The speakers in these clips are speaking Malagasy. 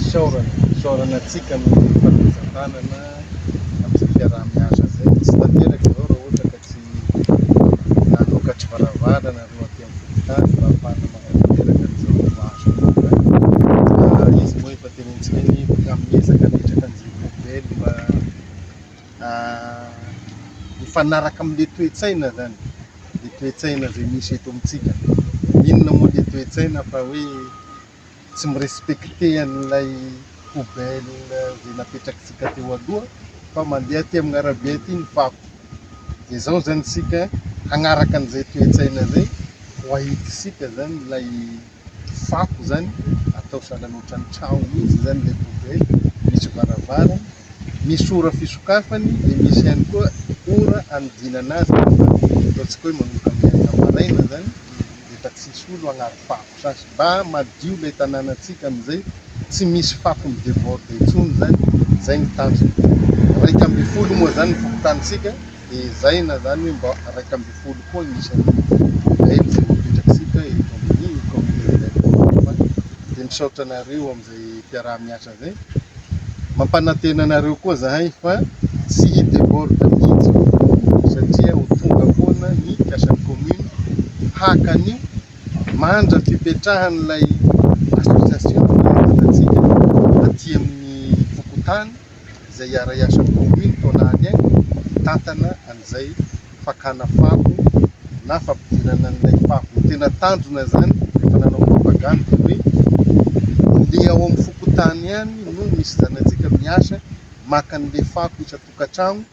saoranatsika amin'ny fanomezan-tanana amin'izay fiaraha-miasa zay. Tsy tanteraka zao raha ohatra ka tsy nanokatra varavarana aloha aty amin'ny fototany mba ahafahana manatanteraka an'izao asa izy moa efa tenentsika ny amin'ezaka metraka an'izay poubelle mba mifanaraka amin'le toe-tsaina zany, le toe-tsaina zay misy eto amintsika. Inona moa le toe-tsaina fa hoe tsy mirespekte an'ilay poubelle zay napetrakitsika teo aloha fa mandeha aty amin'ny arabe aty ny fako. Dia zao zany sika hagnaraka an'izay toe-tsaina zay ho ahitisika zany ilay fako zany atao sahala ohatran'ny trano mihitsy zany ilay poubelle, misy varavarana, misy ora fisokafany, dia misy ihany koa ora anodinana azy. Ataontsika hoe manomboka amin'ny maraina zany rehefa tsisy olo hagnary fako sasy mba madio ilay tanànantsika amin'izay tsy misy fako midéborde intsony zany. Zay ny tanjony. 120 moa zany ny fokotanintsika, dia zaina zany hoe mba 120 koa misy poubelle zay mapetrakitsika eto amin'ny communauté. Dia misaotra anareo amin'izay fiaraha-miasa zay. Mampanantena anareo koa zahay fa tsy hidéborde mihitsy satria ho tonga foana ny mpiasan'ny commune haka an'io mandra fipetrahan'ilay association atsika aty amin'ny fokotany izay iara-iasa amin'ny commune taonany agny tantana an'izay fakana fako na fampidirana an'ilay fako. Tena tanjona zany rehefa nanao propagande hoe le ao amin'ny fokotany ihany no misy zanantsika miasa maka an'le fako isa-tokantrano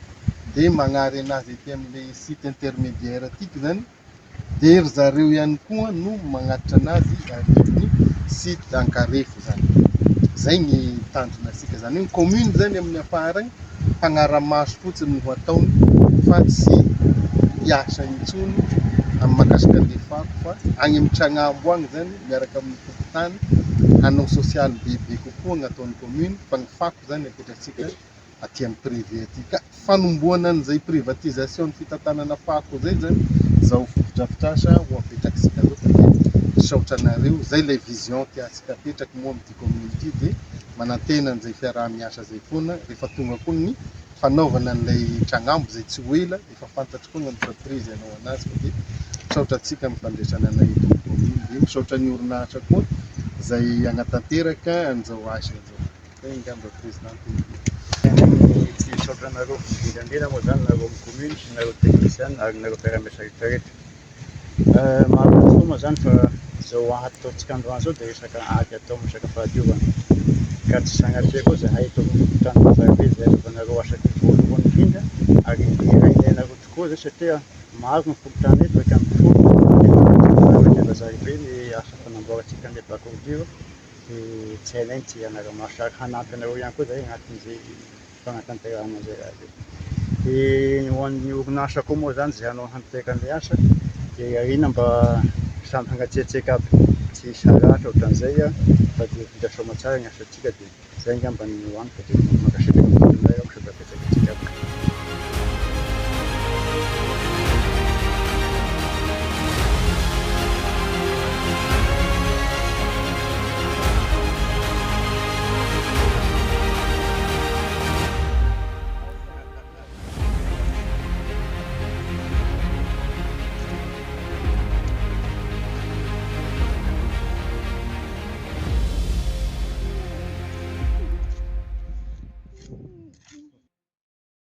dia magnary anazy ety amin'ilay site intermédiaire atiky zany, dia ry zareo ihany koa no magnatitra anazy amin'ny site Ankarefo zany. Zay ny tanjonasika zany hoe ny commune zany amin'ny afara agny mpanara-maso fotsiny no ataony fa tsy hiasa intsony amin'ny mahakasika an'le fako, fa agny amin'ny Tragnambo agny zany miaraka amin'ny fokotany hanao social bebe kokoa ny ataon'ny commune, fa ny fako zany apetratsika aty amin'ny privé aty. Ka fanomboana an'izay privatisation ny fitantanana fako zay zany zao fotodrafitrasa ho apetrakitsika zao. Misaotra anareo, zay ilay vision tiantsika apetraky moa amin'ity commune ity, dia manantena an'izay fiaraha-miasa zay foana rehefa tonga koa ny fanaovana an'ilay Tragnambo zay tsy ho ela, efa fantatry koa ny entreprise ianao anazy. Dia misaotra antsika amin'ny fandraisana anay eto amin'ny commune, dia misaotra ny orinasa koa zay hanatanteraka an'izao asa izao. Zay ngamba présidente. Misaotra anareo indrindra moa zany nareo amin'ny commune sy nareo technicien ary nareo mpiara-miasa rehetrarehetra. Maro tokoa moa zany fa zao ady ataontsika androany zao dia resaka ady atao resaka fahadiovana, ka tsy sagnatria koa zahay eto amin'ny fokotany Bazarbe zay ataovanareo asa voalohany indrindra, ary ilainareo tokoa zay satria maro ny fokotany eto eka amin'ny folo Bazarbe ny asa fanamboarantsika an'ilay bakorodiro. Dia tsy hainay tsy hanara-maso ary hanampy anareo ihany koa zay agnatin'izay fanatanterahana zay raha zay. Dia ho an'ny orinasa koa moa zany zay hanao hanteraka an'ilay asa dia arina mba samy hangatsiatsiaka aby, tsy saratra ohatran'izay fa dia vita soa aman-tsara ny asantsika. Dia zay ngamba ny hoaniko, dia makasitraka amin'izay aho.